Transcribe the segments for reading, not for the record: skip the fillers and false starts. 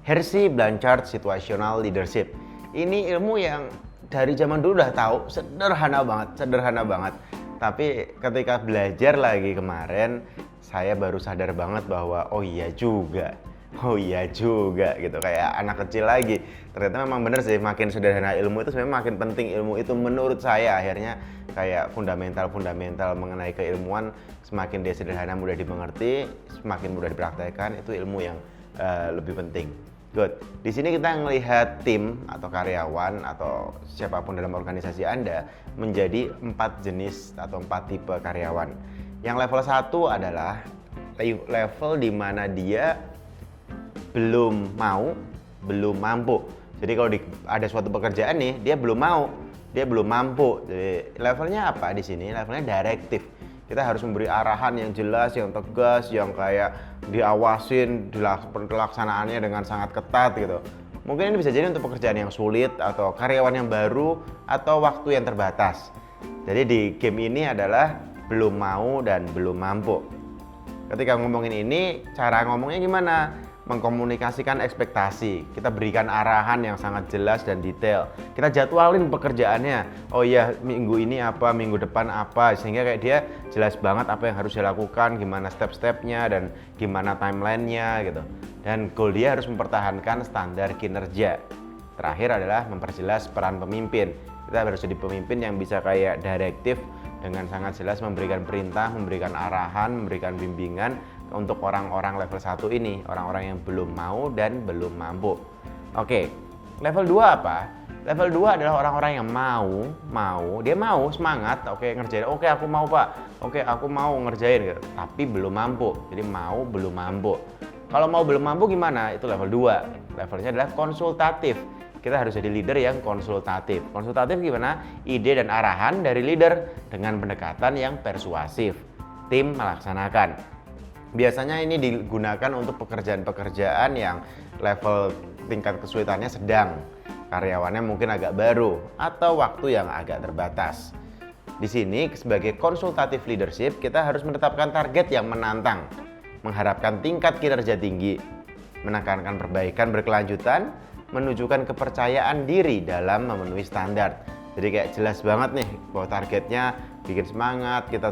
Hersey Blanchard Situational Leadership. Ini ilmu yang dari zaman dulu udah tahu, sederhana banget. Tapi ketika belajar lagi kemarin, saya baru sadar banget bahwa oh iya juga gitu, kayak anak kecil lagi. Ternyata memang bener sih, makin sederhana ilmu itu sebenarnya makin penting ilmu itu menurut saya. Akhirnya kayak fundamental mengenai keilmuan, semakin dia sederhana, mudah dimengerti, semakin mudah dipraktekkan, itu ilmu yang lebih penting. Good. Di sini kita melihat tim atau karyawan atau siapapun dalam organisasi Anda menjadi 4 jenis atau 4 tipe karyawan. Yang level 1 adalah level di mana dia belum mau, belum mampu. Jadi kalau ada suatu pekerjaan nih, dia belum mau, dia belum mampu. Jadi levelnya apa di sini? Levelnya direktif. Kita harus memberi arahan yang jelas, yang tegas, yang kayak diawasin, pelaksanaannya dengan sangat ketat gitu. Mungkin ini bisa jadi untuk pekerjaan yang sulit atau karyawan yang baru atau waktu yang terbatas. Jadi di game ini adalah belum mau dan belum mampu. Ketika ngomongin ini, cara ngomongnya gimana? Mengkomunikasikan ekspektasi. Kita berikan arahan yang sangat jelas dan detail. Kita jadwalin pekerjaannya. Oh iya, minggu ini apa, minggu depan apa, sehingga kayak dia jelas banget apa yang harus dilakukan, gimana step-stepnya dan gimana timelinenya gitu. Dan goal dia harus mempertahankan standar kinerja. Terakhir adalah memperjelas peran pemimpin. Kita harus jadi pemimpin yang bisa kayak direktif, dengan sangat jelas memberikan perintah, memberikan arahan, memberikan bimbingan untuk orang-orang level 1 ini, orang-orang yang belum mau dan belum mampu. Oke, level 2 apa? Level 2 adalah orang-orang yang dia mau, semangat, ngerjain, aku mau Pak, aku mau ngerjain, tapi belum mampu. Jadi mau, belum mampu. Kalau mau belum mampu gimana? Itu level 2. Levelnya adalah konsultatif. Kita harus jadi leader yang konsultatif. Konsultatif gimana? Ide dan arahan dari leader dengan pendekatan yang persuasif. Tim melaksanakan. Biasanya ini digunakan untuk pekerjaan-pekerjaan yang level tingkat kesulitannya sedang. Karyawannya mungkin agak baru atau waktu yang agak terbatas. Di sini sebagai konsultatif leadership, kita harus menetapkan target yang menantang, mengharapkan tingkat kinerja tinggi, menekankan perbaikan berkelanjutan, menunjukkan kepercayaan diri dalam memenuhi standar. Jadi kayak jelas banget nih bahwa targetnya bikin semangat, kita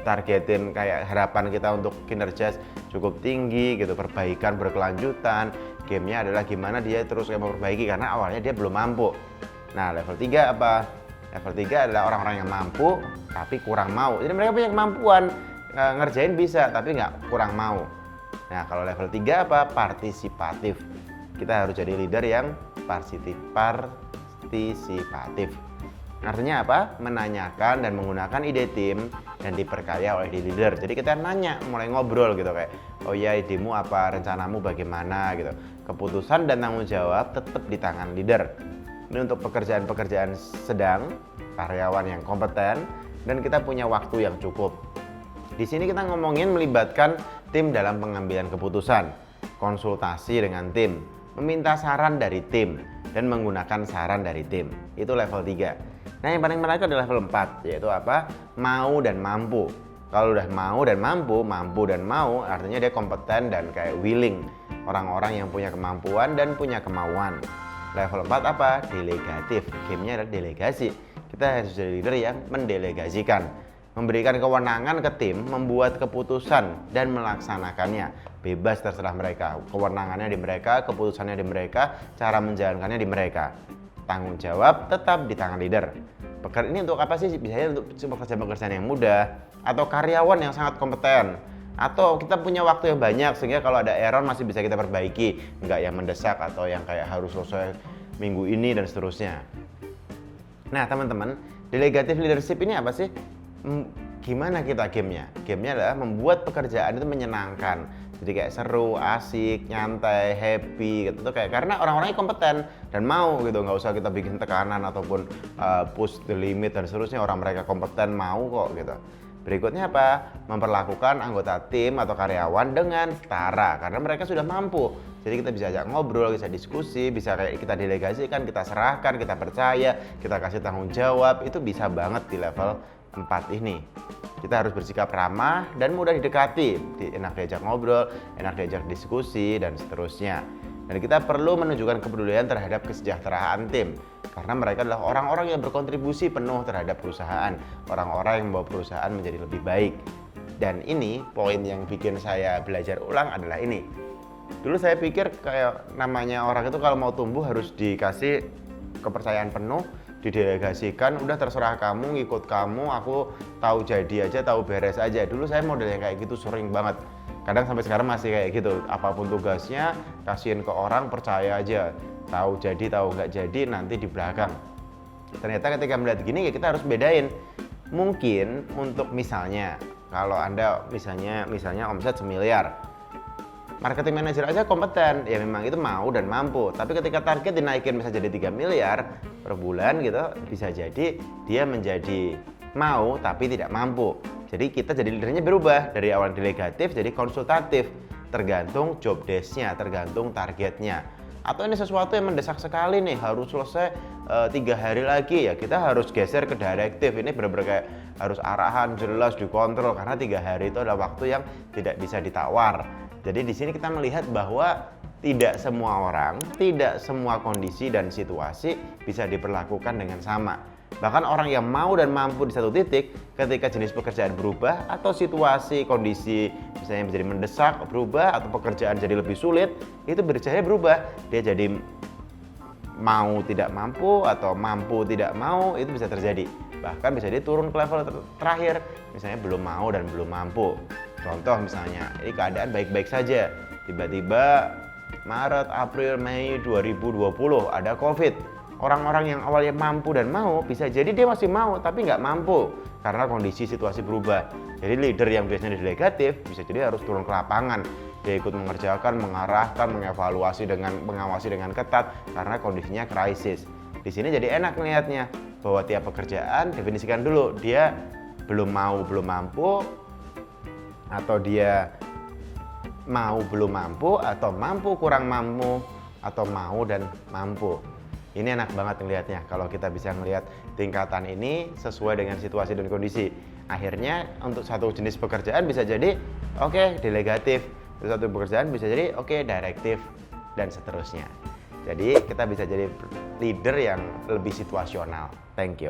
targetin kayak harapan kita untuk kinerja cukup tinggi gitu, perbaikan berkelanjutan. Gamenya adalah gimana dia terus memperbaiki karena awalnya dia belum mampu. Nah, level 3 apa? Level 3 adalah orang-orang yang mampu tapi kurang mau. Jadi mereka punya kemampuan, ngerjain bisa tapi kurang mau. Nah, kalau level 3 apa? Partisipatif. Kita harus jadi leader yang partisipatif. Artinya apa? Menanyakan dan menggunakan ide tim dan diperkaya oleh leader. Jadi kita nanya, mulai ngobrol gitu kayak, oh ya idemu apa, rencanamu bagaimana gitu. Keputusan dan tanggung jawab tetap di tangan leader. Ini untuk pekerjaan-pekerjaan sedang, karyawan yang kompeten, dan kita punya waktu yang cukup. Di sini kita ngomongin melibatkan tim dalam pengambilan keputusan, konsultasi dengan tim, meminta saran dari tim, dan menggunakan saran dari tim. Itu level 3. Nah, yang paling menarik adalah level 4, yaitu apa? Mau dan mampu. Kalau udah mau dan mampu dan mau, artinya dia kompeten dan kayak willing. Orang-orang yang punya kemampuan dan punya kemauan. Level 4 apa? Delegatif. Gamenya adalah delegasi. Kita harus jadi leader yang mendelegasikan. Memberikan kewenangan ke tim, membuat keputusan dan melaksanakannya. Bebas terserah mereka. Kewenangannya di mereka, keputusannya di mereka, cara menjalankannya di mereka. Tanggung jawab tetap di tangan leader. Ini untuk apa sih? Biasanya untuk pekerjaan-pekerjaan yang mudah atau karyawan yang sangat kompeten, atau kita punya waktu yang banyak sehingga kalau ada error masih bisa kita perbaiki, nggak yang mendesak atau yang kayak harus selesai minggu ini dan seterusnya. Nah, teman-teman, delegative leadership ini apa sih? Gimana kita gamenya? Gamenya adalah membuat pekerjaan itu menyenangkan. Jadi kayak seru, asik, nyantai, happy gitu tuh kayak karena orang-orangnya kompeten dan mau gitu, nggak usah kita bikin tekanan ataupun push the limit dan seterusnya. Orang mereka kompeten mau kok gitu. Berikutnya apa? Memperlakukan anggota tim atau karyawan dengan setara karena mereka sudah mampu. Jadi kita bisa ajak ngobrol, bisa diskusi, bisa kayak kita delegasikan, kita serahkan, kita percaya, kita kasih tanggung jawab. Itu bisa banget di level 4 ini. Kita harus bersikap ramah dan mudah didekati, enak diajak ngobrol, enak diajak diskusi dan seterusnya. Dan kita perlu menunjukkan kepedulian terhadap kesejahteraan tim, karena mereka adalah orang-orang yang berkontribusi penuh terhadap perusahaan, orang-orang yang membawa perusahaan menjadi lebih baik. Dan ini poin yang bikin saya belajar ulang adalah ini. Dulu saya pikir kayak namanya orang itu kalau mau tumbuh harus dikasih kepercayaan penuh, didelegasikan, udah terserah kamu, ngikut kamu, aku tahu jadi aja, tahu beres aja. Dulu saya model yang kayak gitu sering banget. Kadang sampai sekarang masih kayak gitu. Apapun tugasnya, kasihin ke orang, percaya aja. Tahu jadi, tahu nggak jadi, nanti di belakang. Ternyata ketika melihat gini ya kita harus bedain. Mungkin untuk misalnya, kalau Anda misalnya omset 1 miliar, marketing manager aja kompeten, ya memang itu mau dan mampu. Tapi ketika target dinaikin bisa jadi 3 miliar per bulan gitu, bisa jadi dia menjadi mau tapi tidak mampu. Jadi kita jadi leadernya berubah dari awal delegatif jadi konsultatif, tergantung job desk-nya, tergantung targetnya. Atau ini sesuatu yang mendesak sekali nih, harus selesai 3 hari lagi, ya kita harus geser ke direktif. Ini benar-benar kayak harus arahan jelas dikontrol, karena 3 hari itu adalah waktu yang tidak bisa ditawar. Jadi di sini kita melihat bahwa tidak semua orang, tidak semua kondisi dan situasi bisa diperlakukan dengan sama. Bahkan orang yang mau dan mampu di satu titik, ketika jenis pekerjaan berubah atau situasi, kondisi misalnya menjadi mendesak berubah atau pekerjaan jadi lebih sulit, itu berjaya berubah. Dia jadi mau tidak mampu atau mampu tidak mau, itu bisa terjadi. Bahkan bisa dia turun ke level terakhir, misalnya belum mau dan belum mampu. Contoh misalnya, ini keadaan baik-baik saja, tiba-tiba Maret, April, Mei 2020 ada COVID. Orang-orang yang awalnya mampu dan mau, bisa jadi dia masih mau tapi nggak mampu karena kondisi situasi berubah. Jadi leader yang biasanya delegatif bisa jadi harus turun ke lapangan. Dia ikut mengerjakan, mengarahkan, mengawasi dengan ketat karena kondisinya krisis. Di sini jadi enak melihatnya bahwa tiap pekerjaan definisikan dulu dia belum mau belum mampu, atau dia mau belum mampu, atau mampu kurang mampu, atau mau dan mampu. Ini enak banget ngelihatnya kalau kita bisa ngelihat tingkatan ini sesuai dengan situasi dan kondisi. Akhirnya untuk satu jenis pekerjaan bisa jadi oke, delegatif, untuk satu pekerjaan bisa jadi oke, direktif, dan seterusnya. Jadi kita bisa jadi leader yang lebih situasional. Thank you.